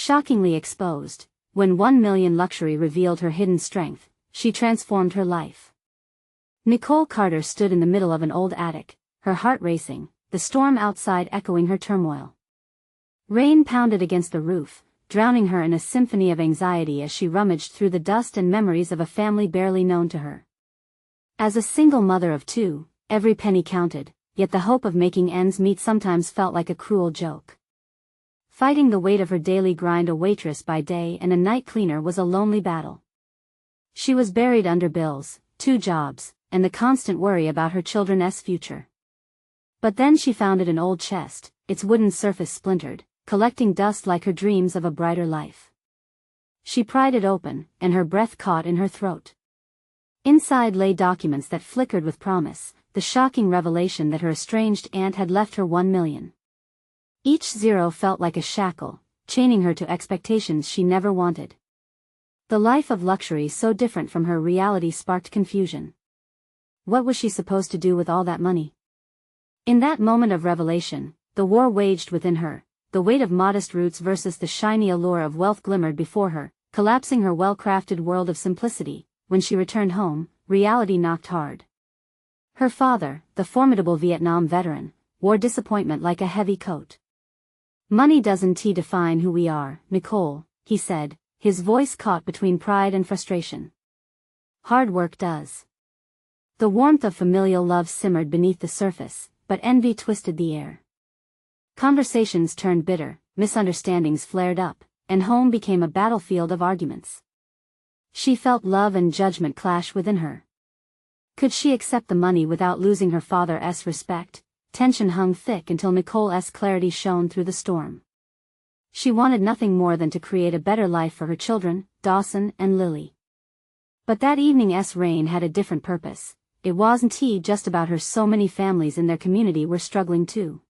shockingly exposed. When 1 million luxury revealed her hidden strength, she transformed her life. Nicole Carter stood in the middle of an old attic, her heart racing, the storm outside echoing her turmoil. Rain pounded against the roof, drowning her in a symphony of anxiety as she rummaged through the dust and memories of a family barely known to her. As a single mother of two, every penny counted, yet the hope of making ends meet sometimes felt like a cruel joke. Fighting the weight of her daily grind, a waitress by day and a night cleaner, was a lonely battle. She was buried under bills, 2 jobs, and the constant worry about her children's future. But then she found it an old chest, its wooden surface splintered, collecting dust like her dreams of a brighter life. She pried it open, and her breath caught in her throat. Inside lay documents that flickered with promise, the shocking revelation that her estranged aunt had left her 1 million. Each zero felt like a shackle, chaining her to expectations she never wanted. The life of luxury so different from her reality sparked confusion. What was she supposed to do with all that money? In that moment of revelation, the war waged within her. The weight of modest roots versus the shiny allure of wealth glimmered before her, collapsing her well-crafted world of simplicity. When she returned home, reality knocked hard. Her father, the formidable Vietnam veteran, wore disappointment like a heavy coat. "Money doesn't define who we are, Nicole," he said, his voice caught between pride and frustration. "Hard work does." The warmth of familial love simmered beneath the surface, but envy twisted the air. Conversations turned bitter, misunderstandings flared up, and home became a battlefield of arguments. She felt love and judgment clash within her. Could she accept the money without losing her father's respect? Tension hung thick until Nicole's clarity shone through the storm. She wanted nothing more than to create a better life for her children, Dawson and Lily. But that evening's rain had a different purpose. It wasn't just about her. So many families in their community were struggling too.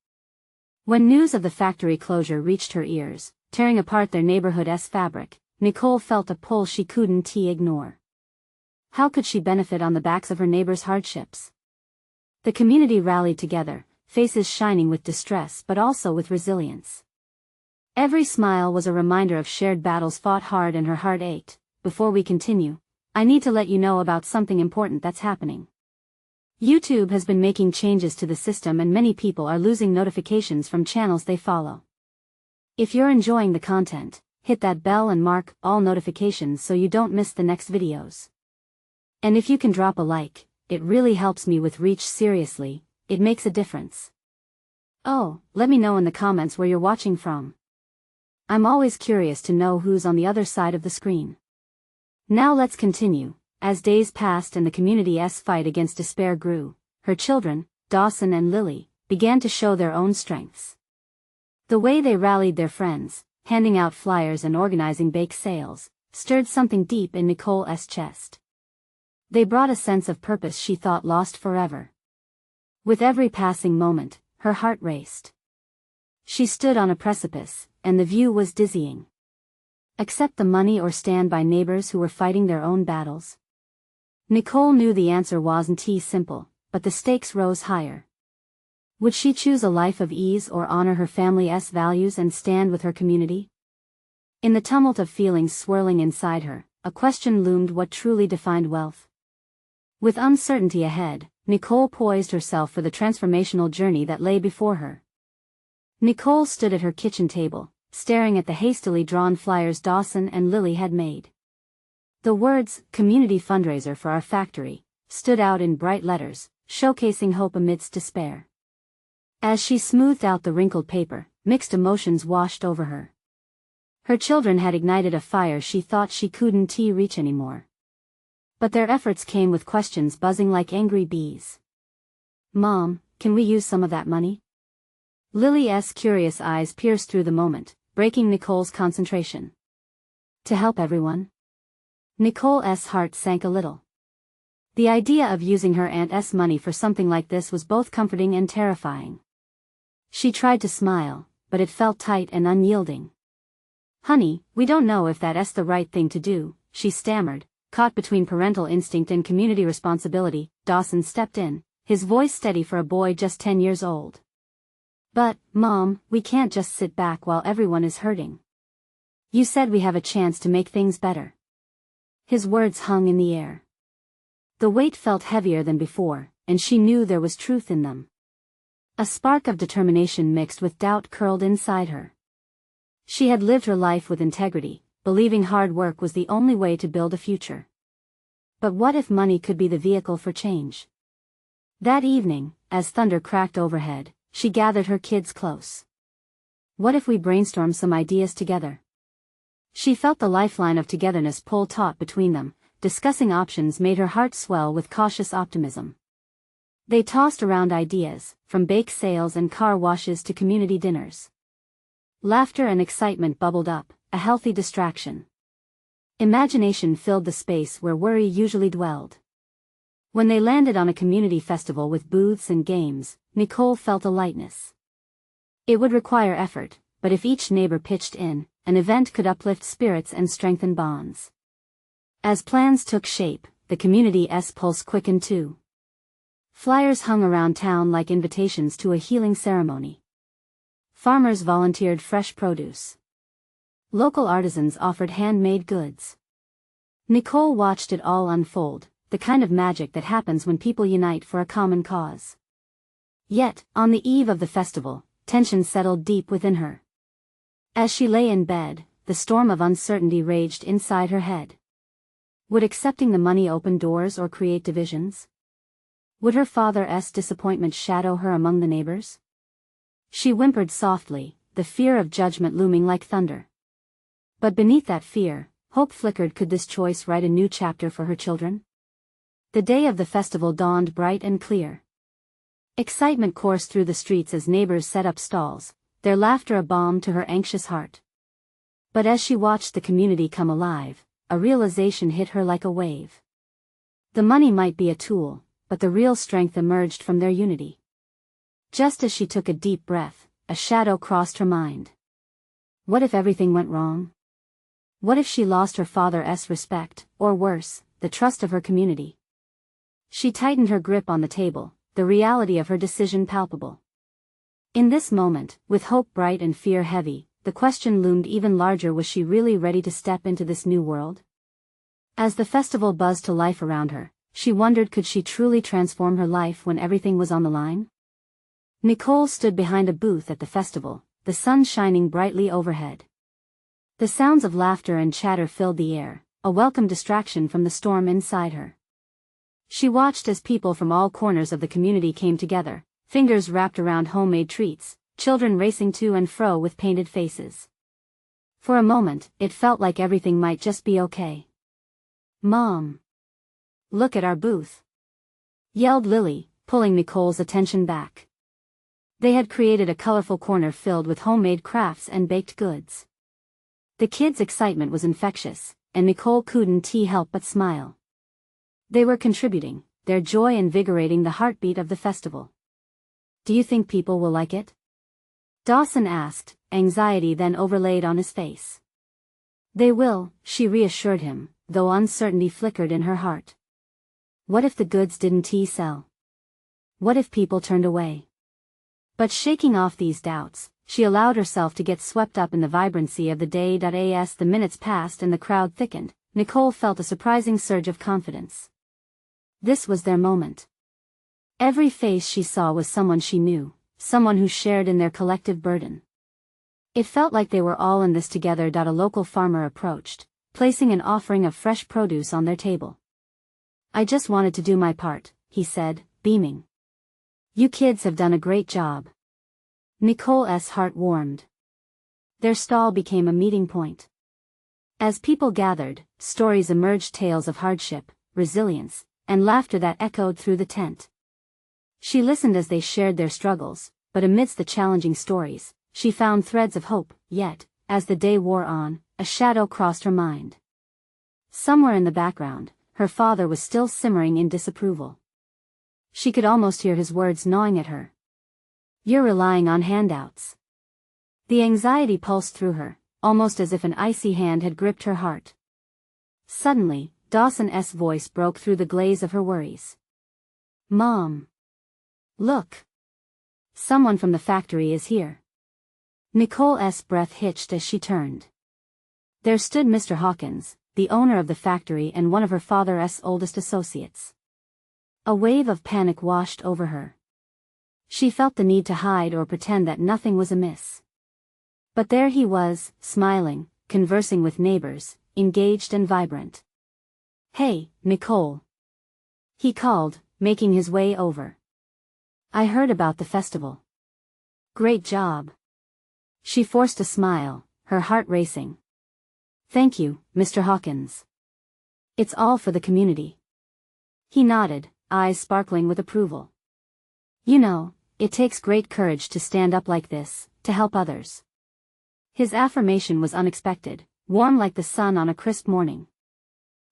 When news of the factory closure reached her ears, tearing apart their neighborhood's fabric, Nicole felt a pull she couldn't ignore. How could she benefit on the backs of her neighbors' hardships? The community rallied together, faces shining with distress but also with resilience. Every smile was a reminder of shared battles fought hard, and her heart ached. "Before we continue, I need to let you know about something important that's happening. YouTube has been making changes to the system and many people are losing notifications from channels they follow. If you're enjoying the content, hit that bell and mark all notifications so you don't miss the next videos. And if you can drop a like, it really helps me with reach. Seriously, it makes a difference. Oh, let me know in the comments where you're watching from. I'm always curious to know who's on the other side of the screen. Now let's continue. As days passed and the community's fight against despair grew, her children, Dawson and Lily, began to show their own strengths. The way they rallied their friends, handing out flyers and organizing bake sales, stirred something deep in Nicole's chest. They brought a sense of purpose she thought lost forever. With every passing moment, her heart raced. She stood on a precipice, and the view was dizzying. Accept the money or stand by neighbors who were fighting their own battles? Nicole knew the answer wasn't simple, but the stakes rose higher. Would she choose a life of ease or honor her family's values and stand with her community? In the tumult of feelings swirling inside her, a question loomed: what truly defined wealth? With uncertainty ahead, Nicole poised herself for the transformational journey that lay before her. Nicole stood at her kitchen table, staring at the hastily drawn flyers Dawson and Lily had made. The words, "Community Fundraiser for Our Factory," stood out in bright letters, showcasing hope amidst despair. As she smoothed out the wrinkled paper, mixed emotions washed over her. Her children had ignited a fire she thought she couldn't reach anymore. But their efforts came with questions buzzing like angry bees. "Mom, can we use some of that money?" Lily's curious eyes pierced through the moment, breaking Nicole's concentration. "To help everyone?" Nicole's heart sank a little. The idea of using her aunt's money for something like this was both comforting and terrifying. She tried to smile, but it felt tight and unyielding. "Honey, we don't know if that's the right thing to do," she stammered, caught between parental instinct and community responsibility. Dawson stepped in, his voice steady for a boy just 10 years old. "But, Mom, we can't just sit back while everyone is hurting." You said we have a chance to make things better. His words hung in the air. The weight felt heavier than before, and she knew there was truth in them. A spark of determination mixed with doubt curled inside her. She had lived her life with integrity, believing hard work was the only way to build a future. But what if money could be the vehicle for change? That evening, as thunder cracked overhead, she gathered her kids close. What if we brainstorm some ideas together? She felt the lifeline of togetherness pull taut between them. Discussing options made her heart swell with cautious optimism. They tossed around ideas, from bake sales and car washes to community dinners. Laughter and excitement bubbled up, a healthy distraction. Imagination filled the space where worry usually dwelled. When they landed on a community festival with booths and games, Nicole felt a lightness. It would require effort, but if each neighbor pitched in, an event could uplift spirits and strengthen bonds. As plans took shape, the community's pulse quickened too. Flyers hung around town like invitations to a healing ceremony. Farmers volunteered fresh produce. Local artisans offered handmade goods. Nicole watched it all unfold, the kind of magic that happens when people unite for a common cause. Yet, on the eve of the festival, tension settled deep within her. As she lay in bed, the storm of uncertainty raged inside her head. Would accepting the money open doors or create divisions? Would her father's disappointment shadow her among the neighbors? She whimpered softly, the fear of judgment looming like thunder. But beneath that fear, hope flickered. Could this choice write a new chapter for her children? The day of the festival dawned bright and clear. Excitement coursed through the streets as neighbors set up stalls, their laughter a balm to her anxious heart. But as she watched the community come alive, a realization hit her like a wave. The money might be a tool, but the real strength emerged from their unity. Just as she took a deep breath, a shadow crossed her mind. What if everything went wrong? What if she lost her father's respect, or worse, the trust of her community? She tightened her grip on the table, the reality of her decision palpable. In this moment, with hope bright and fear heavy, the question loomed even larger: was she really ready to step into this new world? As the festival buzzed to life around her, she wondered, could she truly transform her life when everything was on the line? Nicole stood behind a booth at the festival, the sun shining brightly overhead. The sounds of laughter and chatter filled the air, a welcome distraction from the storm inside her. She watched as people from all corners of the community came together, fingers wrapped around homemade treats, children racing to and fro with painted faces. For a moment, it felt like everything might just be okay. "Mom! Look at our booth!" yelled Lily, pulling Nicole's attention back. They had created a colorful corner filled with homemade crafts and baked goods. The kids' excitement was infectious, and Nicole couldn't help but smile. They were contributing, their joy invigorating the heartbeat of the festival. "Do you think people will like it?" Dawson asked, anxiety then overlaid on his face. "They will," she reassured him, though uncertainty flickered in her heart. What if the goods didn't sell? What if people turned away? But shaking off these doubts, she allowed herself to get swept up in the vibrancy of the day. As the minutes passed and the crowd thickened, Nicole felt a surprising surge of confidence. This was their moment. Every face she saw was someone she knew, someone who shared in their collective burden. It felt like they were all in this together. A local farmer approached, placing an offering of fresh produce on their table. "I just wanted to do my part," he said, beaming. "You kids have done a great job." Nicole's heart warmed. Their stall became a meeting point. As people gathered, stories emerged, tales of hardship, resilience, and laughter that echoed through the tent. She listened as they shared their struggles, but amidst the challenging stories, she found threads of hope. Yet, as the day wore on, a shadow crossed her mind. Somewhere in the background, her father was still simmering in disapproval. She could almost hear his words gnawing at her. "You're relying on handouts." The anxiety pulsed through her, almost as if an icy hand had gripped her heart. Suddenly, Dawson's voice broke through the glaze of her worries. "Mom! Look! Someone from the factory is here." Nicole's breath hitched as she turned. There stood Mr. Hawkins, the owner of the factory and one of her father's oldest associates. A wave of panic washed over her. She felt the need to hide or pretend that nothing was amiss. But there he was, smiling, conversing with neighbors, engaged and vibrant. "Hey, Nicole," he called, making his way over. "I heard about the festival. Great job." She forced a smile, her heart racing. "Thank you, Mr. Hawkins. It's all for the community." He nodded, eyes sparkling with approval. "You know, it takes great courage to stand up like this, to help others." His affirmation was unexpected, warm like the sun on a crisp morning.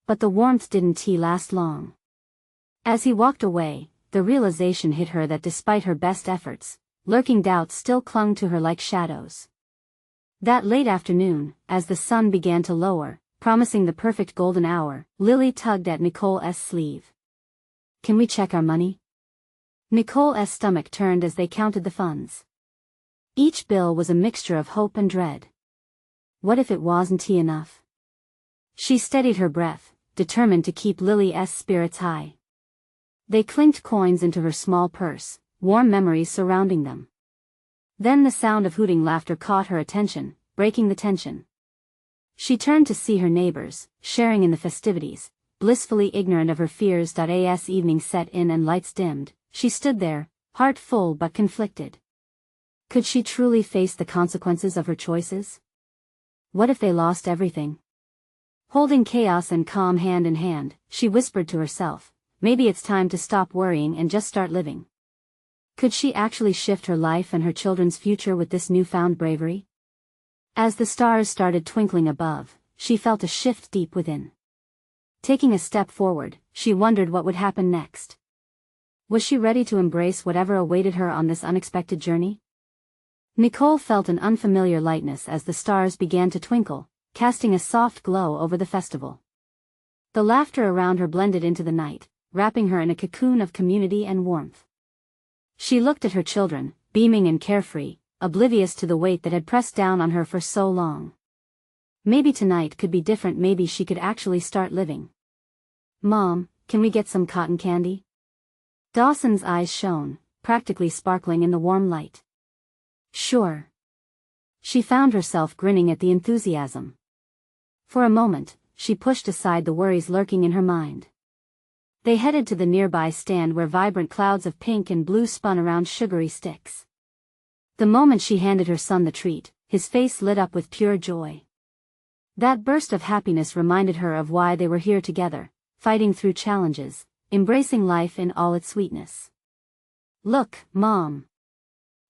But the warmth didn't last long. As he walked away, the realization hit her that despite her best efforts, lurking doubts still clung to her like shadows. That late afternoon, as the sun began to lower, promising the perfect golden hour, Lily tugged at Nicole's sleeve. "Can we check our money?" Nicole's stomach turned as they counted the funds. Each bill was a mixture of hope and dread. What if it wasn't enough? She steadied her breath, determined to keep Lily's spirits high. They clinked coins into her small purse, warm memories surrounding them. Then the sound of hooting laughter caught her attention, breaking the tension. She turned to see her neighbors, sharing in the festivities, blissfully ignorant of her fears. As evening set in and lights dimmed, she stood there, heart full but conflicted. Could she truly face the consequences of her choices? What if they lost everything? Holding chaos and calm hand in hand, she whispered to herself, maybe it's time to stop worrying and just start living. Could she actually shift her life and her children's future with this newfound bravery? As the stars started twinkling above, she felt a shift deep within. Taking a step forward, she wondered what would happen next. Was she ready to embrace whatever awaited her on this unexpected journey? Nicole felt an unfamiliar lightness as the stars began to twinkle, casting a soft glow over the festival. The laughter around her blended into the night, wrapping her in a cocoon of community and warmth. She looked at her children, beaming and carefree, oblivious to the weight that had pressed down on her for so long. Maybe tonight could be different. Maybe she could actually start living. "Mom, can we get some cotton candy?" Dawson's eyes shone, practically sparkling in the warm light. "Sure." She found herself grinning at the enthusiasm. For a moment, she pushed aside the worries lurking in her mind. They headed to the nearby stand where vibrant clouds of pink and blue spun around sugary sticks. The moment she handed her son the treat, his face lit up with pure joy. That burst of happiness reminded her of why they were here together, fighting through challenges, embracing life in all its sweetness. "Look, Mom.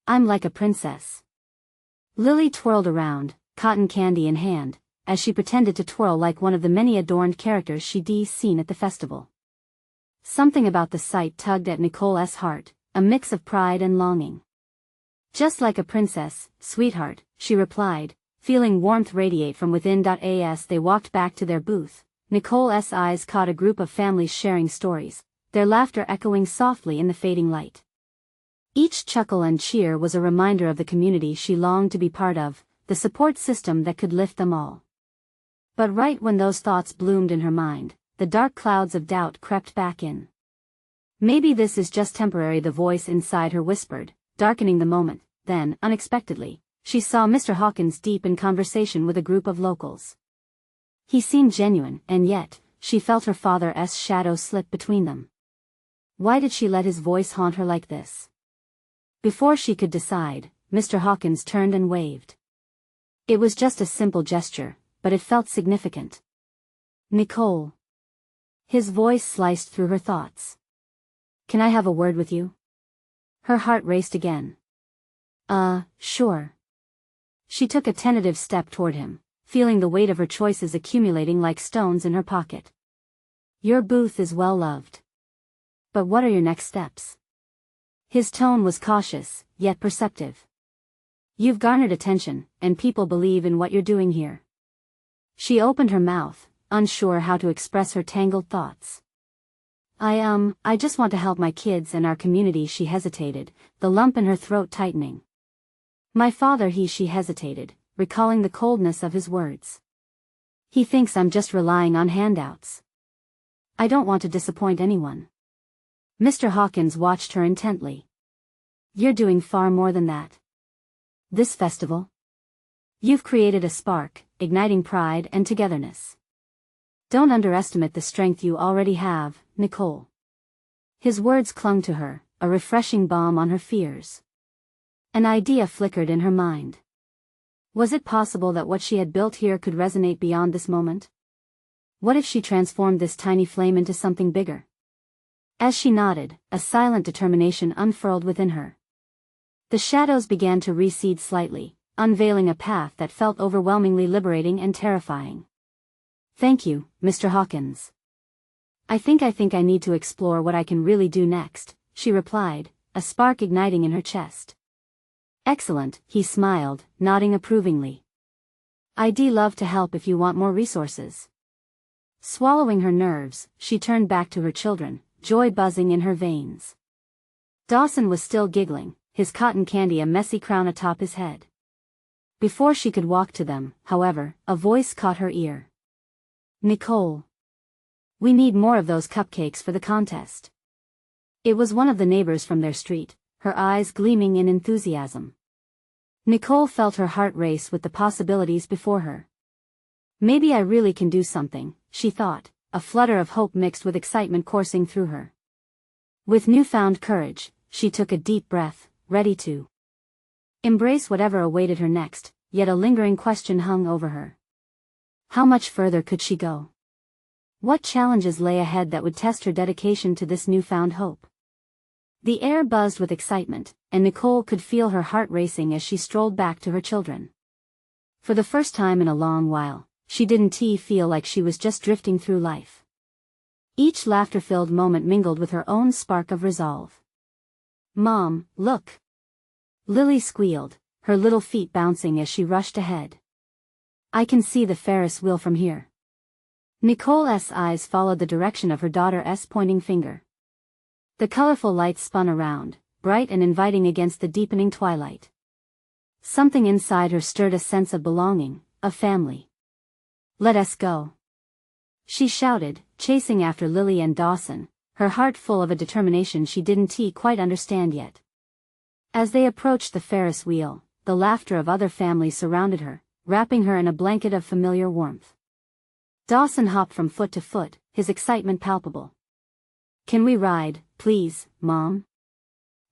I'm like a princess." Lily twirled around, cotton candy in hand, as she pretended to twirl like one of the many adorned characters she'd seen at the festival. Something about the sight tugged at Nicole's heart, a mix of pride and longing. "Just like a princess, sweetheart," she replied, feeling warmth radiate from within. As they walked back to their booth, Nicole's eyes caught a group of families sharing stories, their laughter echoing softly in the fading light. Each chuckle and cheer was a reminder of the community she longed to be part of, the support system that could lift them all. But right when those thoughts bloomed in her mind, the dark clouds of doubt crept back in. "Maybe this is just temporary," the voice inside her whispered, darkening the moment. Then, unexpectedly, she saw Mr. Hawkins deep in conversation with a group of locals. He seemed genuine, and yet, she felt her father's shadow slip between them. Why did she let his voice haunt her like this? Before she could decide, Mr. Hawkins turned and waved. It was just a simple gesture, but it felt significant. "Nicole." His voice sliced through her thoughts. "Can I have a word with you?" Her heart raced again. Sure." She took a tentative step toward him, feeling the weight of her choices accumulating like stones in her pocket. "Your booth is well loved. But what are your next steps?" His tone was cautious, yet perceptive. "You've garnered attention, and people believe in what you're doing here." She opened her mouth, unsure how to express her tangled thoughts. I just want to help my kids and our community." She hesitated, the lump in her throat tightening. "My father," she hesitated, recalling the coldness of his words. He thinks I'm just relying on handouts. I don't want to disappoint anyone. Mr. Hawkins watched her intently. You're doing far more than that. This festival? You've created a spark, igniting pride and togetherness. Don't underestimate the strength you already have, Nicole. His words clung to her, a refreshing balm on her fears. An idea flickered in her mind. Was it possible that what she had built here could resonate beyond this moment? What if she transformed this tiny flame into something bigger? As she nodded, a silent determination unfurled within her. The shadows began to recede slightly, unveiling a path that felt overwhelmingly liberating and terrifying. Thank you, Mr. Hawkins. I think I need to explore what I can really do next, she replied, a spark igniting in her chest. Excellent, he smiled, nodding approvingly. I'd love to help if you want more resources. Swallowing her nerves, she turned back to her children, joy buzzing in her veins. Dawson was still giggling, his cotton candy a messy crown atop his head. Before she could walk to them, however, a voice caught her ear. Nicole. We need more of those cupcakes for the contest. It was one of the neighbors from their street, her eyes gleaming in enthusiasm. Nicole felt her heart race with the possibilities before her. Maybe I really can do something, she thought, a flutter of hope mixed with excitement coursing through her. With newfound courage, she took a deep breath, ready to embrace whatever awaited her next, yet a lingering question hung over her. How much further could she go? What challenges lay ahead that would test her dedication to this newfound hope? The air buzzed with excitement, and Nicole could feel her heart racing as she strolled back to her children. For the first time in a long while, she didn't feel like she was just drifting through life. Each laughter-filled moment mingled with her own spark of resolve. Mom, look! Lily squealed, her little feet bouncing as she rushed ahead. I can see the Ferris wheel from here. Nicole's eyes followed the direction of her daughter's pointing finger. The colorful lights spun around, bright and inviting against the deepening twilight. Something inside her stirred a sense of belonging, of family. Let us go. She shouted, chasing after Lily and Dawson, her heart full of a determination she didn't quite understand yet. As they approached the Ferris wheel, the laughter of other families surrounded her, wrapping her in a blanket of familiar warmth. Dawson hopped from foot to foot, his excitement palpable. Can we ride, please, Mom?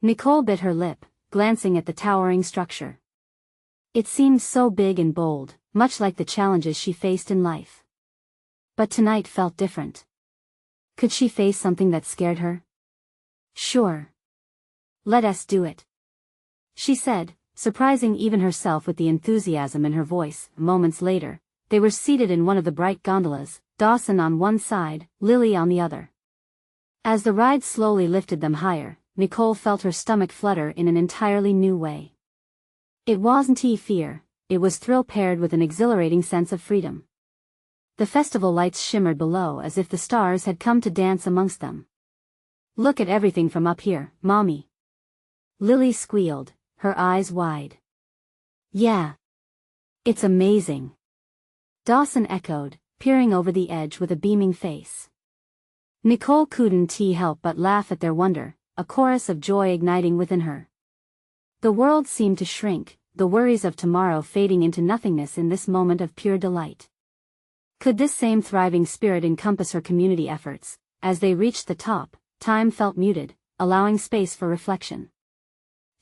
Nicole bit her lip, glancing at the towering structure. It seemed so big and bold, much like the challenges she faced in life. But tonight felt different. Could she face something that scared her? Sure. Let us do it. She said, surprising even herself with the enthusiasm in her voice. Moments later, they were seated in one of the bright gondolas, Dawson on one side, Lily on the other. As the ride slowly lifted them higher, Nicole felt her stomach flutter in an entirely new way. It wasn't fear, it was thrill paired with an exhilarating sense of freedom. The festival lights shimmered below as if the stars had come to dance amongst them. Look at everything from up here, Mommy. Lily squealed, her eyes wide. Yeah. It's amazing. Dawson echoed, peering over the edge with a beaming face. Nicole couldn't help but laugh at their wonder, a chorus of joy igniting within her. The world seemed to shrink, the worries of tomorrow fading into nothingness in this moment of pure delight. Could this same thriving spirit encompass her community efforts? As they reached the top, time felt muted, allowing space for reflection.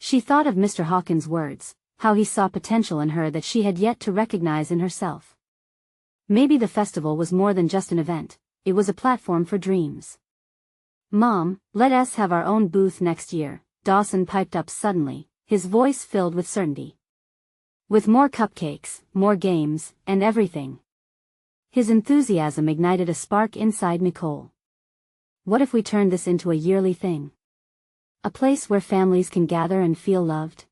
She thought of Mr. Hawkins' words, how he saw potential in her that she had yet to recognize in herself. Maybe the festival was more than just an event, it was a platform for dreams. Mom, let us have our own booth next year, Dawson piped up suddenly, his voice filled with certainty. With more cupcakes, more games, and everything. His enthusiasm ignited a spark inside Nicole. What if we turned this into a yearly thing? A place where families can gather and feel loved?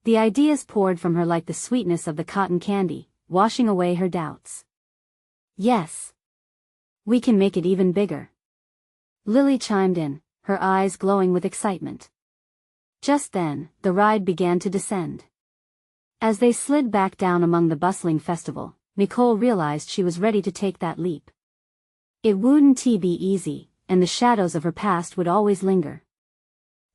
The ideas poured from her like the sweetness of the cotton candy, washing away her doubts. Yes. We can make it even bigger. Lily chimed in, her eyes glowing with excitement. Just then, the ride began to descend. As they slid back down among the bustling festival, Nicole realized she was ready to take that leap. It wouldn't be easy, and the shadows of her past would always linger.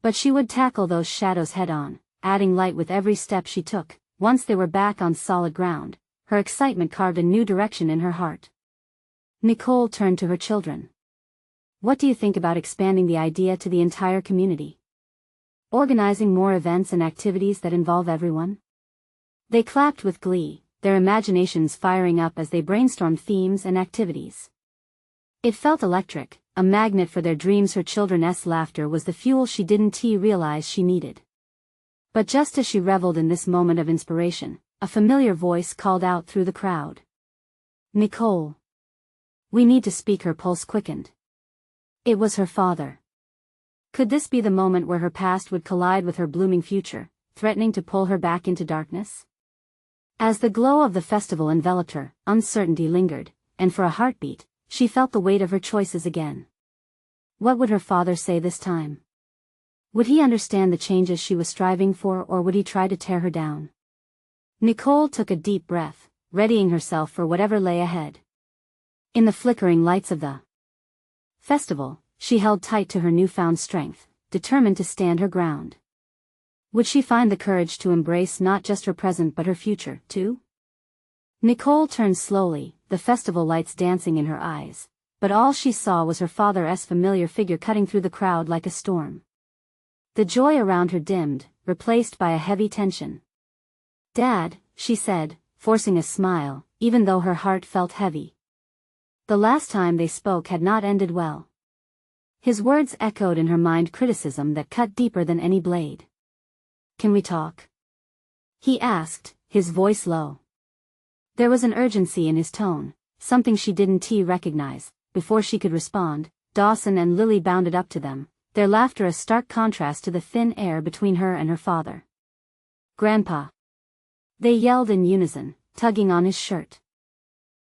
But she would tackle those shadows head-on, adding light with every step she took. Once they were back on solid ground, her excitement carved a new direction in her heart. Nicole turned to her children. What do you think about expanding the idea to the entire community? Organizing more events and activities that involve everyone? They clapped with glee, their imaginations firing up as they brainstormed themes and activities. It felt electric, a magnet for their dreams. Her children's laughter was the fuel she didn't realize she needed. But just as she reveled in this moment of inspiration, a familiar voice called out through the crowd. Nicole. We need to speak. Her pulse quickened. It was her father. Could this be the moment where her past would collide with her blooming future, threatening to pull her back into darkness? As the glow of the festival enveloped her, uncertainty lingered, and for a heartbeat, she felt the weight of her choices again. What would her father say this time? Would he understand the changes she was striving for, or would he try to tear her down? Nicole took a deep breath, readying herself for whatever lay ahead. In the flickering lights of the festival, she held tight to her newfound strength, determined to stand her ground. Would she find the courage to embrace not just her present but her future, too? Nicole turned slowly, the festival lights dancing in her eyes, but all she saw was her father's familiar figure cutting through the crowd like a storm. The joy around her dimmed, replaced by a heavy tension. Dad, she said, forcing a smile, even though her heart felt heavy. The last time they spoke had not ended well. His words echoed in her mind, criticism that cut deeper than any blade. Can we talk? He asked, his voice low. There was an urgency in his tone, something she didn't recognize. Before she could respond, Dawson and Lily bounded up to them, their laughter a stark contrast to the thin air between her and her father. Grandpa! They yelled in unison, tugging on his shirt.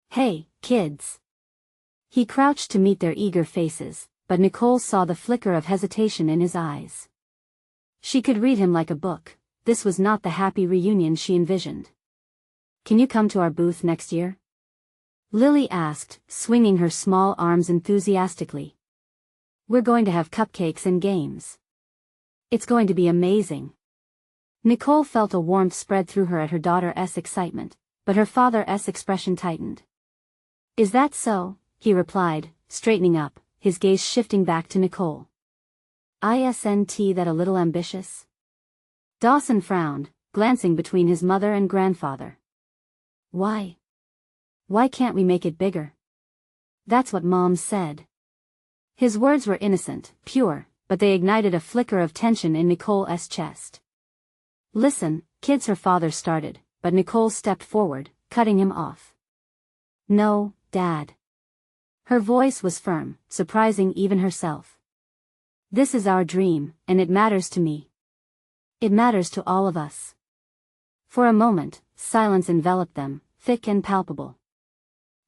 Hey, kids! He crouched to meet their eager faces, but Nicole saw the flicker of hesitation in his eyes. She could read him like a book. This was not the happy reunion she envisioned. Can you come to our booth next year? Lily asked, swinging her small arms enthusiastically. We're going to have cupcakes and games. It's going to be amazing. Nicole felt a warmth spread through her at her daughter's excitement, but her father's expression tightened. Is that so? He replied, straightening up, his gaze shifting back to Nicole. Isn't that a little ambitious? Dawson frowned, glancing between his mother and grandfather. Why? Why can't we make it bigger? That's what Mom said. His words were innocent, pure, but they ignited a flicker of tension in Nicole's chest. Listen, kids, her father started, but Nicole stepped forward, cutting him off. No, Dad. Her voice was firm, surprising even herself. This is our dream, and it matters to me. It matters to all of us. For a moment, silence enveloped them, thick and palpable.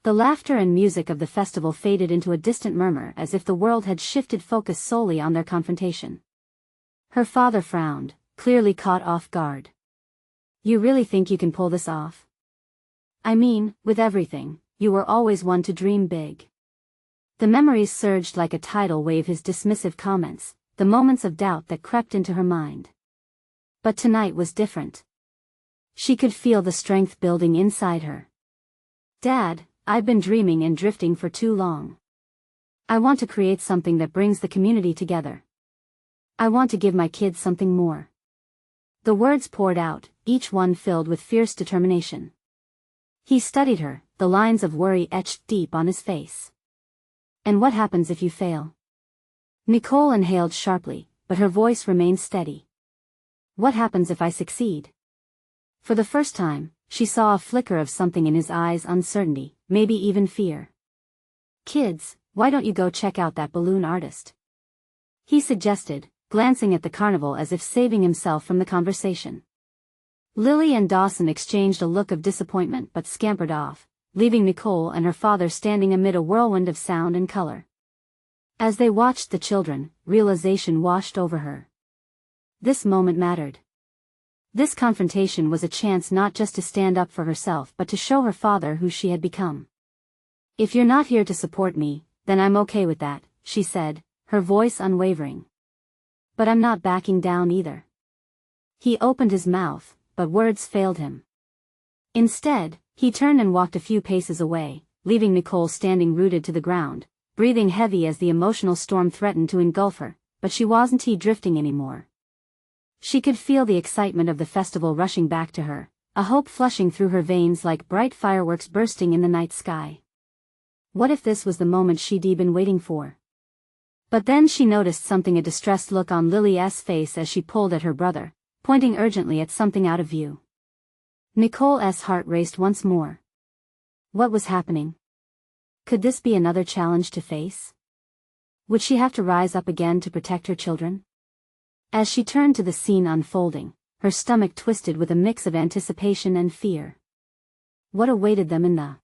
The laughter and music of the festival faded into a distant murmur, as if the world had shifted focus solely on their confrontation. Her father frowned, clearly caught off guard. You really think you can pull this off? I mean, with everything, you were always one to dream big. The memories surged like a tidal wave, his dismissive comments, the moments of doubt that crept into her mind. But tonight was different. She could feel the strength building inside her. Dad, I've been dreaming and drifting for too long. I want to create something that brings the community together. I want to give my kids something more. The words poured out, each one filled with fierce determination. He studied her, the lines of worry etched deep on his face. And what happens if you fail? Nicole inhaled sharply, but her voice remained steady. What happens if I succeed? For the first time, she saw a flicker of something in his eyes, uncertainty, maybe even fear. Kids, why don't you go check out that balloon artist? He suggested, glancing at the carnival as if saving himself from the conversation. Lily and Dawson exchanged a look of disappointment but scampered off, leaving Nicole and her father standing amid a whirlwind of sound and color. As they watched the children, realization washed over her. This moment mattered. This confrontation was a chance not just to stand up for herself but to show her father who she had become. "If you're not here to support me, then I'm okay with that," she said, her voice unwavering. "But I'm not backing down either." He opened his mouth, but words failed him. Instead, he turned and walked a few paces away, leaving Nicole standing rooted to the ground, breathing heavy as the emotional storm threatened to engulf her, but she wasn't drifting anymore. She could feel the excitement of the festival rushing back to her, a hope flushing through her veins like bright fireworks bursting in the night sky. What if this was the moment she'd been waiting for? But then she noticed something, a distressed look on Lily's face as she pulled at her brother, pointing urgently at something out of view. Nicole's heart raced once more. What was happening? Could this be another challenge to face? Would she have to rise up again to protect her children? As she turned to the scene unfolding, her stomach twisted with a mix of anticipation and fear. What awaited them in the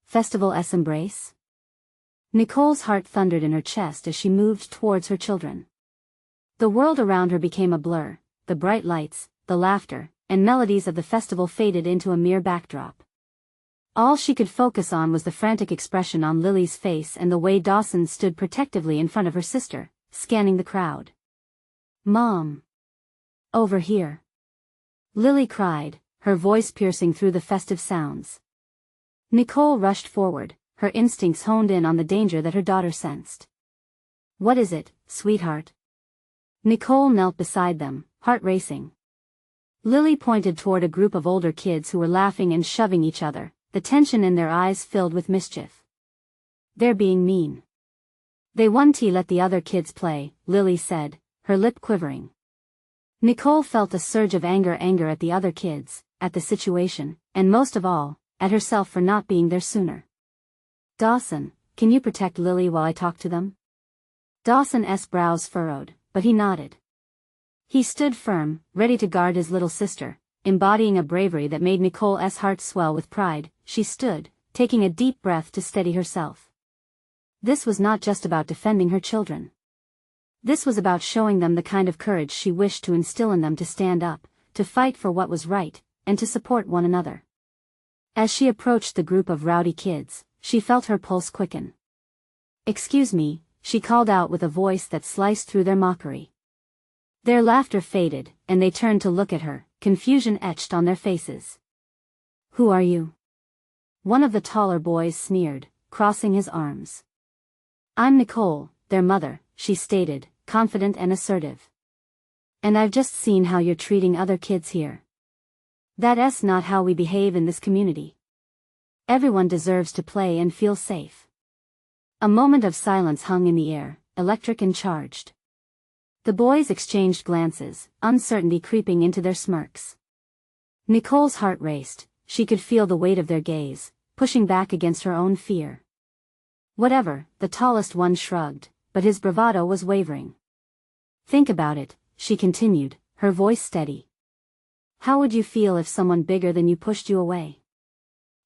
festival's embrace? Nicole's heart thundered in her chest as she moved towards her children. The world around her became a blur, the bright lights, the laughter, and melodies of the festival faded into a mere backdrop. All she could focus on was the frantic expression on Lily's face and the way Dawson stood protectively in front of her sister, scanning the crowd. "Mom! Over here!" Lily cried, her voice piercing through the festive sounds. Nicole rushed forward, her instincts honed in on the danger that her daughter sensed. "What is it, sweetheart?" Nicole knelt beside them, heart racing. Lily pointed toward a group of older kids who were laughing and shoving each other, the tension in their eyes filled with mischief. "They're being mean. They won't let the other kids play," Lily said, her lip quivering. Nicole felt a surge of anger at the other kids, at the situation, and most of all, at herself for not being there sooner. "Dawson, can you protect Lily while I talk to them?" Dawson's brows furrowed, but he nodded. He stood firm, ready to guard his little sister, embodying a bravery that made Nicole's heart swell with pride. She stood, taking a deep breath to steady herself. This was not just about defending her children. This was about showing them the kind of courage she wished to instill in them, to stand up, to fight for what was right, and to support one another. As she approached the group of rowdy kids, she felt her pulse quicken. "Excuse me," she called out with a voice that sliced through their mockery. Their laughter faded, and they turned to look at her, confusion etched on their faces. "Who are you?" One of the taller boys sneered, crossing his arms. "I'm Nicole, their mother," she stated, confident and assertive. "And I've just seen how you're treating other kids here. That's not how we behave in this community. Everyone deserves to play and feel safe." A moment of silence hung in the air, electric and charged. The boys exchanged glances, uncertainty creeping into their smirks. Nicole's heart raced, she could feel the weight of their gaze, pushing back against her own fear. "Whatever," the tallest one shrugged, but his bravado was wavering. "Think about it," she continued, her voice steady. "How would you feel if someone bigger than you pushed you away?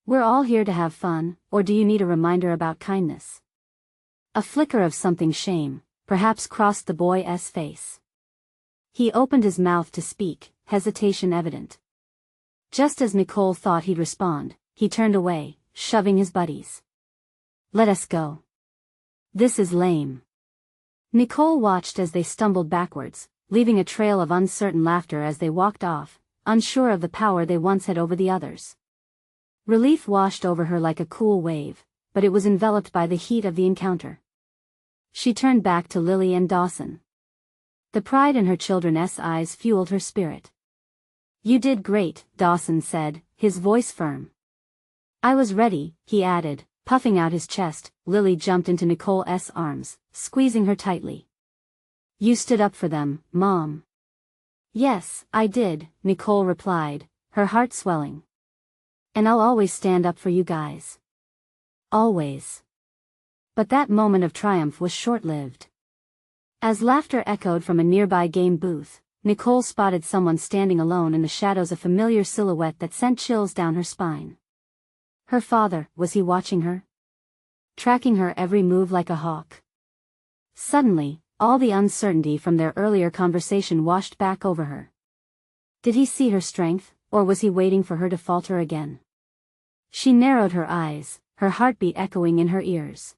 We're all here to have fun, or do you need a reminder about kindness?" A flicker of something shame, perhaps, crossed the boy's face. He opened his mouth to speak, hesitation evident. Just as Nicole thought he'd respond, he turned away, shoving his buddies. "Let us go. This is lame." Nicole watched as they stumbled backwards, leaving a trail of uncertain laughter as they walked off, unsure of the power they once had over the others. Relief washed over her like a cool wave, but it was enveloped by the heat of the encounter. She turned back to Lily and Dawson. The pride in her children's eyes fueled her spirit. "You did great," Dawson said, his voice firm. "I was ready," he added, puffing out his chest. Lily jumped into Nicole's arms, squeezing her tightly. "You stood up for them, Mom." "Yes, I did," Nicole replied, her heart swelling. "And I'll always stand up for you guys. Always." But that moment of triumph was short-lived. As laughter echoed from a nearby game booth, Nicole spotted someone standing alone in the shadows, a familiar silhouette that sent chills down her spine. Her father. Was he watching her? Tracking her every move like a hawk? Suddenly, all the uncertainty from their earlier conversation washed back over her. Did he see her strength, or was he waiting for her to falter again? She narrowed her eyes, her heartbeat echoing in her ears.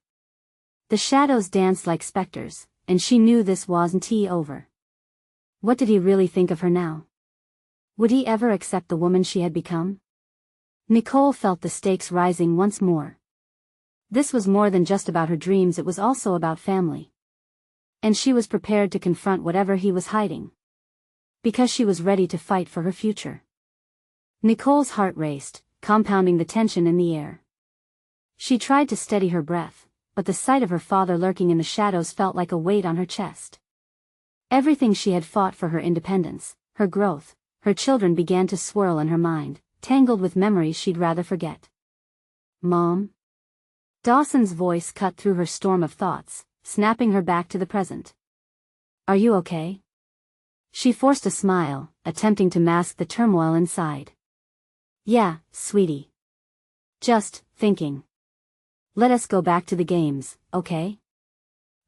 The shadows danced like specters, and she knew this wasn't over. What did he really think of her now? Would he ever accept the woman she had become? Nicole felt the stakes rising once more. This was more than just about her dreams, it was also about family. And she was prepared to confront whatever he was hiding. Because she was ready to fight for her future. Nicole's heart raced, compounding the tension in the air. She tried to steady her breath, but the sight of her father lurking in the shadows felt like a weight on her chest. Everything she had fought for, her independence, her growth, her children, began to swirl in her mind, tangled with memories she'd rather forget. Mom? Dawson's voice cut through her storm of thoughts, snapping her back to the present. Are you okay? She forced a smile, attempting to mask the turmoil inside. Yeah, sweetie. Just thinking. Let us go back to the games, okay?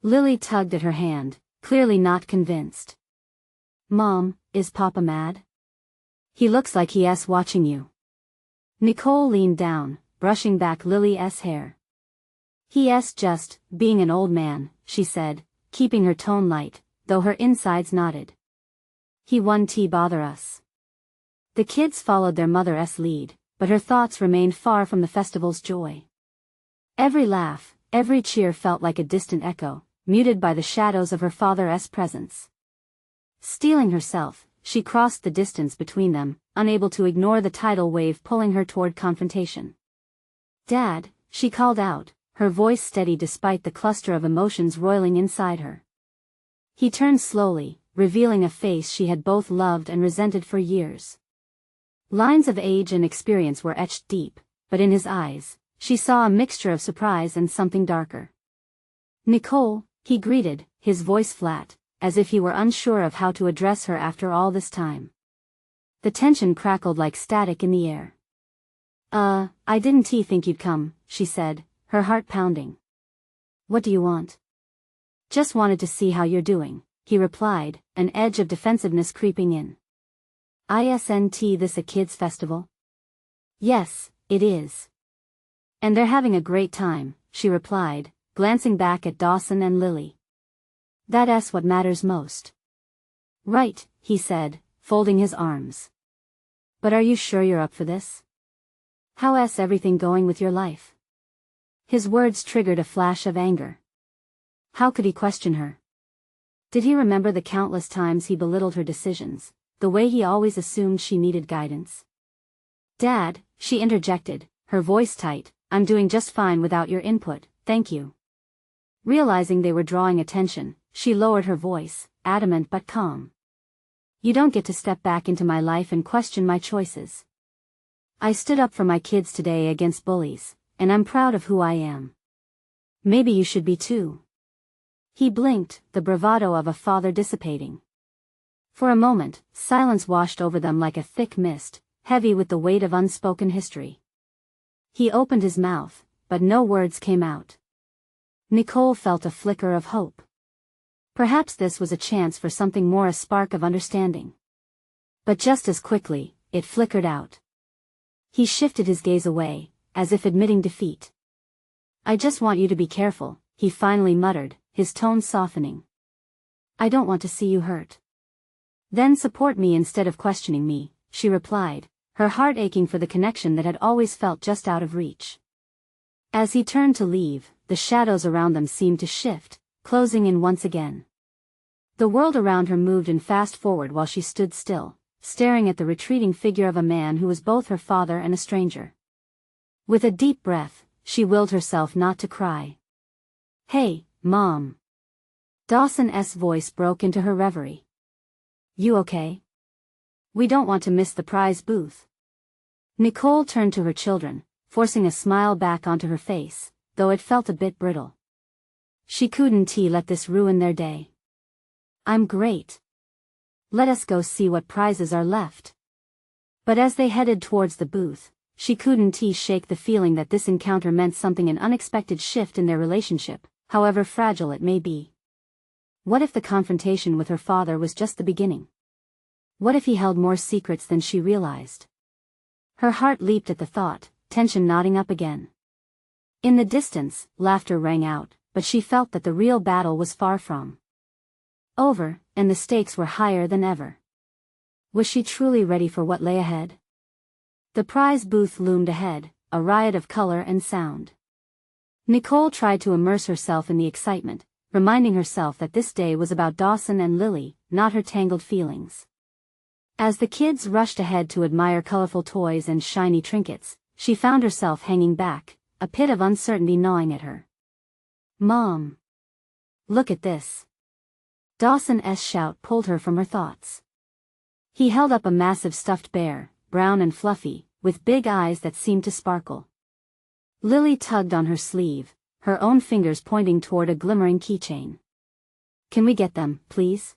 Lily tugged at her hand, clearly not convinced. Mom, is Papa mad? He looks like he's watching you. Nicole leaned down, brushing back Lily's hair. He's just being an old man, she said, keeping her tone light, though her insides nodded. He won't bother us. The kids followed their mother's lead, but her thoughts remained far from the festival's joy. Every laugh, every cheer felt like a distant echo, muted by the shadows of her father's presence. Steeling herself, she crossed the distance between them, unable to ignore the tidal wave pulling her toward confrontation. Dad, she called out, her voice steady despite the cluster of emotions roiling inside her. He turned slowly, revealing a face she had both loved and resented for years. Lines of age and experience were etched deep, but in his eyes, she saw a mixture of surprise and something darker. Nicole, he greeted, his voice flat, as if he were unsure of how to address her after all this time. The tension crackled like static in the air. I didn't think you'd come, she said, her heart pounding. What do you want? Just wanted to see how you're doing, he replied, an edge of defensiveness creeping in. Isn't this a kids' festival? Yes, it is. And they're having a great time, she replied, glancing back at Dawson and Lily. That's what matters most. Right, he said, folding his arms. But are you sure you're up for this? How's everything going with your life? His words triggered a flash of anger. How could he question her? Did he remember the countless times he belittled her decisions, the way he always assumed she needed guidance? Dad, she interjected, her voice tight, I'm doing just fine without your input, thank you. Realizing they were drawing attention, she lowered her voice, adamant but calm. You don't get to step back into my life and question my choices. I stood up for my kids today against bullies, and I'm proud of who I am. Maybe you should be too. He blinked, the bravado of a father dissipating. For a moment, silence washed over them like a thick mist, heavy with the weight of unspoken history. He opened his mouth, but no words came out. Nicole felt a flicker of hope. Perhaps this was a chance for something more, a spark of understanding. But just as quickly, it flickered out. He shifted his gaze away, as if admitting defeat. I just want you to be careful, he finally muttered, his tone softening. I don't want to see you hurt. Then support me instead of questioning me, she replied, her heart aching for the connection that had always felt just out of reach. As he turned to leave, the shadows around them seemed to shift, closing in once again. The world around her moved and fast forward while she stood still, staring at the retreating figure of a man who was both her father and a stranger. With a deep breath, she willed herself not to cry. Hey, Mom. Dawson's voice broke into her reverie. You okay? We don't want to miss the prize booth. Nicole turned to her children, forcing a smile back onto her face, though it felt a bit brittle. She couldn't let this ruin their day. I'm great. Let us go see what prizes are left. But as they headed towards the booth, she couldn't shake the feeling that this encounter meant something, an unexpected shift in their relationship, however fragile it may be. What if the confrontation with her father was just the beginning? What if he held more secrets than she realized? Her heart leaped at the thought, tension knotting up again. In the distance, laughter rang out, but she felt that the real battle was far from over, and the stakes were higher than ever. Was she truly ready for what lay ahead? The prize booth loomed ahead, a riot of color and sound. Nicole tried to immerse herself in the excitement, reminding herself that this day was about Dawson and Lily, not her tangled feelings. As the kids rushed ahead to admire colorful toys and shiny trinkets, she found herself hanging back, a pit of uncertainty gnawing at her. "Mom! Look at this!" Dawson's shout pulled her from her thoughts. He held up a massive stuffed bear, brown and fluffy, with big eyes that seemed to sparkle. Lily tugged on her sleeve, her own fingers pointing toward a glimmering keychain. "Can we get them, please?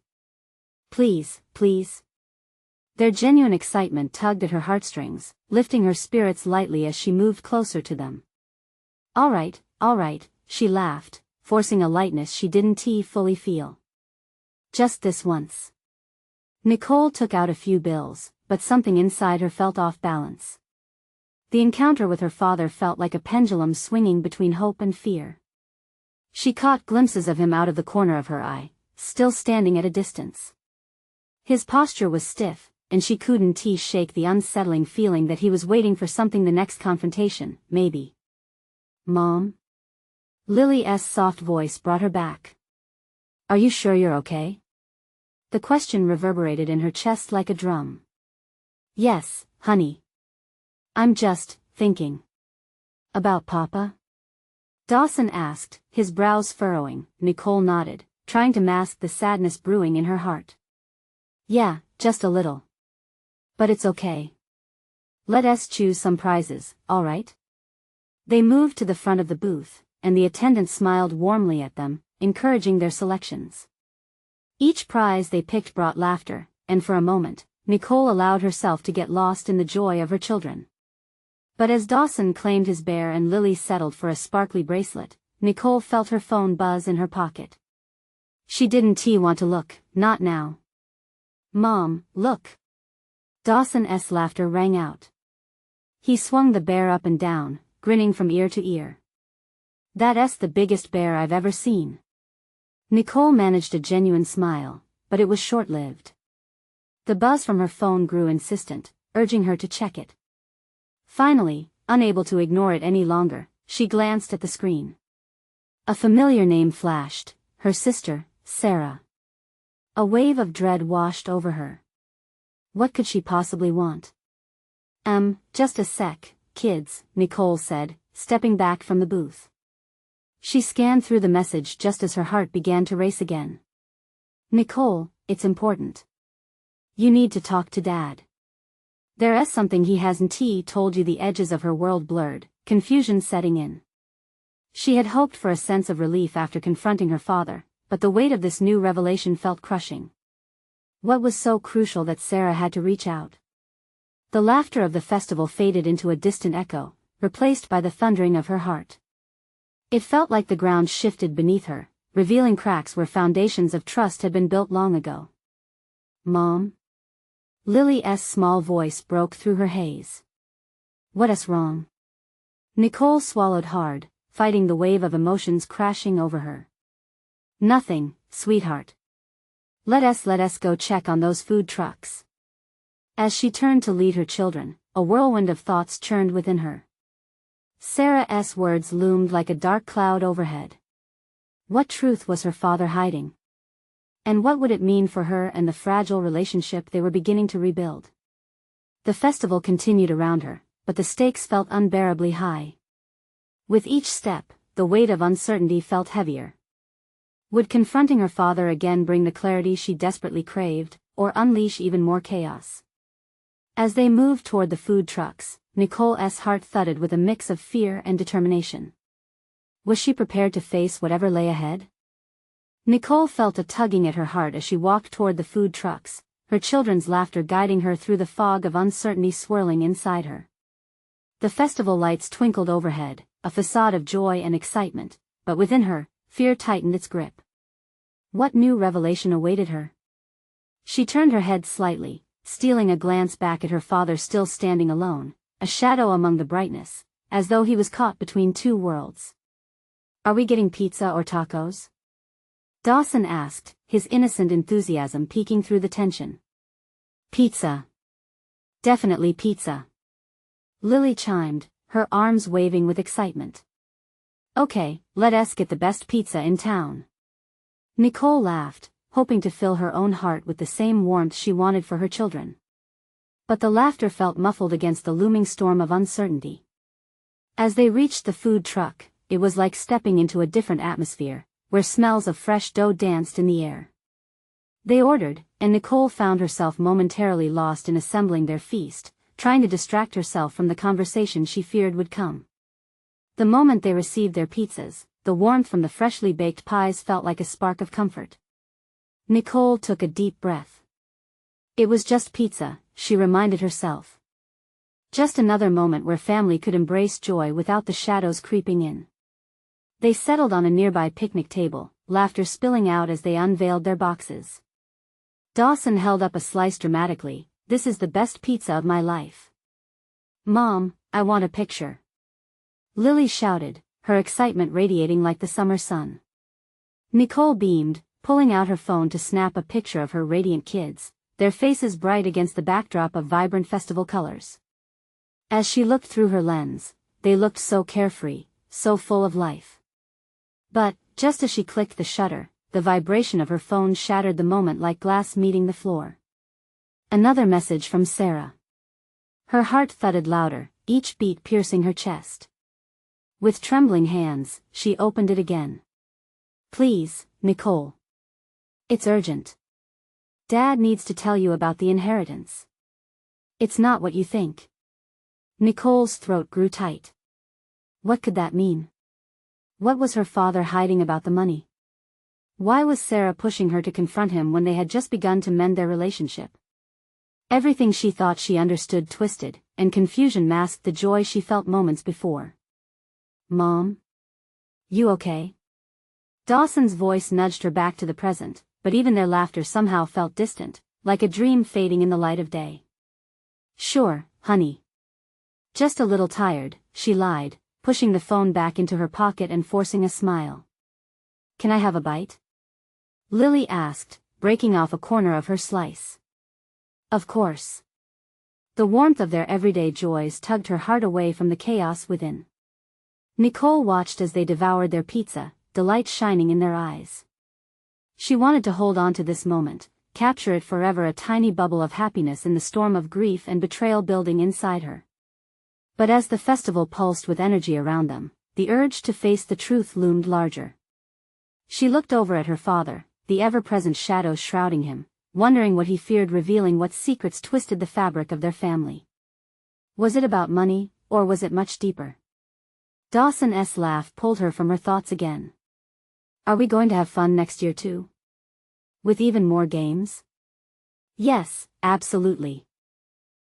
Please, please." Their genuine excitement tugged at her heartstrings, lifting her spirits lightly as she moved closer to them. All right, she laughed, forcing a lightness she didn't fully feel. "Just this once." Nicole took out a few bills, but something inside her felt off balance. The encounter with her father felt like a pendulum swinging between hope and fear. She caught glimpses of him out of the corner of her eye, still standing at a distance. His posture was stiff, and she couldn't shake the unsettling feeling that he was waiting for something, the next confrontation, maybe. "Mom?" Lily's soft voice brought her back. "Are you sure you're okay?" The question reverberated in her chest like a drum. "Yes, honey. I'm just thinking about Papa?" Dawson asked, his brows furrowing. Nicole nodded, trying to mask the sadness brewing in her heart. "Yeah, just a little. But it's okay. Let us choose some prizes, all right?" They moved to the front of the booth, and the attendant smiled warmly at them, encouraging their selections. Each prize they picked brought laughter, and for a moment, Nicole allowed herself to get lost in the joy of her children. But as Dawson claimed his bear and Lily settled for a sparkly bracelet, Nicole felt her phone buzz in her pocket. She didn't want to look, not now. "Mom, look!" Dawson's laughter rang out. He swung the bear up and down, grinning from ear to ear. "That's the biggest bear I've ever seen." Nicole managed a genuine smile, but it was short-lived. The buzz from her phone grew insistent, urging her to check it. Finally, unable to ignore it any longer, she glanced at the screen. A familiar name flashed, her sister, Sarah. A wave of dread washed over her. What could she possibly want? Just a sec, kids," Nicole said, stepping back from the booth. She scanned through the message just as her heart began to race again. "Nicole, it's important. You need to talk to Dad. There's something he hasn't told you." The edges of her world blurred, confusion setting in. She had hoped for a sense of relief after confronting her father, but the weight of this new revelation felt crushing. What was so crucial that Sarah had to reach out? The laughter of the festival faded into a distant echo, replaced by the thundering of her heart. It felt like the ground shifted beneath her, revealing cracks where foundations of trust had been built long ago. "Mom?" Lily's small voice broke through her haze. "What's wrong?" Nicole swallowed hard, fighting the wave of emotions crashing over her. "Nothing, sweetheart. Let us go check on those food trucks." As she turned to lead her children, a whirlwind of thoughts churned within her. Sarah's words loomed like a dark cloud overhead. What truth was her father hiding? And what would it mean for her and the fragile relationship they were beginning to rebuild? The festival continued around her, but the stakes felt unbearably high. With each step, the weight of uncertainty felt heavier. Would confronting her father again bring the clarity she desperately craved, or unleash even more chaos? As they moved toward the food trucks, Nicole's heart thudded with a mix of fear and determination. Was she prepared to face whatever lay ahead? Nicole felt a tugging at her heart as she walked toward the food trucks, her children's laughter guiding her through the fog of uncertainty swirling inside her. The festival lights twinkled overhead, a facade of joy and excitement, but within her, fear tightened its grip. What new revelation awaited her? She turned her head slightly, stealing a glance back at her father still standing alone, a shadow among the brightness, as though he was caught between two worlds. "Are we getting pizza or tacos?" Dawson asked, his innocent enthusiasm peeking through the tension. "Pizza. Definitely pizza," Lily chimed, her arms waving with excitement. "Okay, let us get the best pizza in town." Nicole laughed, hoping to fill her own heart with the same warmth she wanted for her children. But the laughter felt muffled against the looming storm of uncertainty. As they reached the food truck, it was like stepping into a different atmosphere, where smells of fresh dough danced in the air. They ordered, and Nicole found herself momentarily lost in assembling their feast, trying to distract herself from the conversation she feared would come. The moment they received their pizzas, the warmth from the freshly baked pies felt like a spark of comfort. Nicole took a deep breath. It was just pizza, she reminded herself. Just another moment where family could embrace joy without the shadows creeping in. They settled on a nearby picnic table, laughter spilling out as they unveiled their boxes. Dawson held up a slice dramatically. "This is the best pizza of my life." "Mom, I want a picture," Lily shouted, her excitement radiating like the summer sun. Nicole beamed, pulling out her phone to snap a picture of her radiant kids, their faces bright against the backdrop of vibrant festival colors. As she looked through her lens, they looked so carefree, so full of life. But, just as she clicked the shutter, the vibration of her phone shattered the moment like glass meeting the floor. Another message from Sarah. Her heart thudded louder, each beat piercing her chest. With trembling hands, she opened it again. "Please, Nicole. It's urgent. Dad needs to tell you about the inheritance. It's not what you think." Nicole's throat grew tight. What could that mean? What was her father hiding about the money? Why was Sarah pushing her to confront him when they had just begun to mend their relationship? Everything she thought she understood twisted, and confusion masked the joy she felt moments before. "Mom? You okay?" Dawson's voice nudged her back to the present, but even their laughter somehow felt distant, like a dream fading in the light of day. "Sure, honey. Just a little tired," she lied, pushing the phone back into her pocket and forcing a smile. "Can I have a bite?" Lily asked, breaking off a corner of her slice. Of course. The warmth of their everyday joys tugged her heart away from the chaos within. Nicole watched as they devoured their pizza, delight shining in their eyes. She wanted to hold on to this moment, capture it forever, a tiny bubble of happiness in the storm of grief and betrayal building inside her. But as the festival pulsed with energy around them, the urge to face the truth loomed larger. She looked over at her father, the ever-present shadows shrouding him, wondering what he feared revealing, what secrets twisted the fabric of their family. Was it about money, or was it much deeper? Dawson's laugh pulled her from her thoughts again. "Are we going to have fun next year too? With even more games?" "Yes, absolutely,"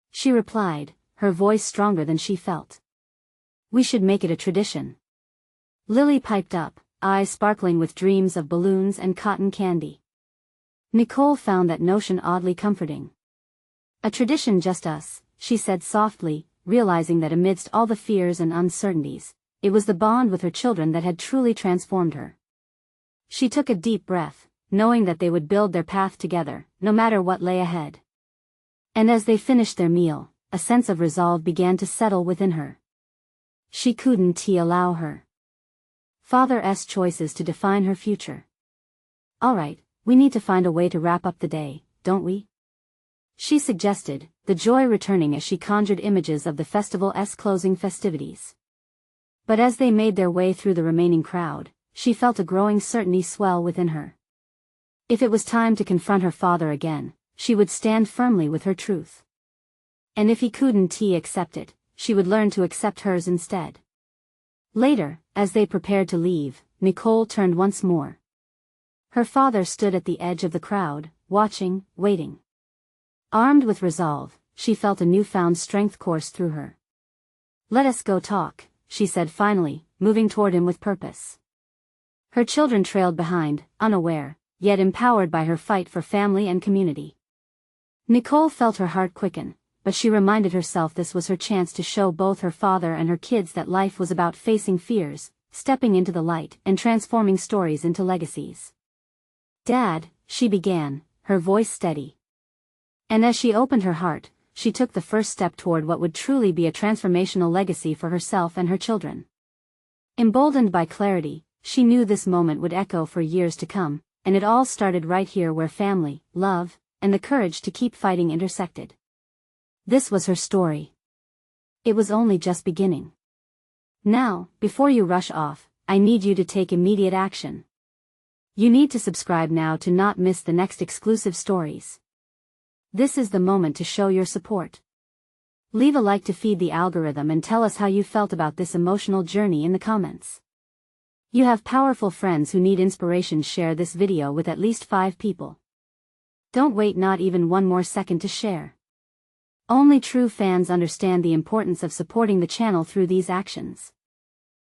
she replied, her voice stronger than she felt. "We should make it a tradition," Lily piped up, eyes sparkling with dreams of balloons and cotton candy. Nicole found that notion oddly comforting. "A tradition, just us," she said softly, realizing that amidst all the fears and uncertainties, it was the bond with her children that had truly transformed her. She took a deep breath, knowing that they would build their path together, no matter what lay ahead. And as they finished their meal, a sense of resolve began to settle within her. She couldn't allow her father's choices to define her future. "All right, we need to find a way to wrap up the day, don't we?" she suggested, the joy returning as she conjured images of the festival's closing festivities. But as they made their way through the remaining crowd, she felt a growing certainty swell within her. If it was time to confront her father again, she would stand firmly with her truth. And if he couldn't accept it, she would learn to accept hers instead. Later, as they prepared to leave, Nicole turned once more. Her father stood at the edge of the crowd, watching, waiting. Armed with resolve, she felt a newfound strength course through her. "Let us go talk," she said finally, moving toward him with purpose. Her children trailed behind, unaware, yet empowered by her fight for family and community. Nicole felt her heart quicken, but she reminded herself this was her chance to show both her father and her kids that life was about facing fears, stepping into the light, and transforming stories into legacies. "Dad," she began, her voice steady. And as she opened her heart, she took the first step toward what would truly be a transformational legacy for herself and her children. Emboldened by clarity, she knew this moment would echo for years to come, and it all started right here where family, love, and the courage to keep fighting intersected. This was her story. It was only just beginning. Now, before you rush off, I need you to take immediate action. You need to subscribe now to not miss the next exclusive stories. This is the moment to show your support. Leave a like to feed the algorithm and tell us how you felt about this emotional journey in the comments. You have powerful friends who need inspiration. Share this video with at least 5 people. Don't wait not even one more second to share. Only true fans understand the importance of supporting the channel through these actions.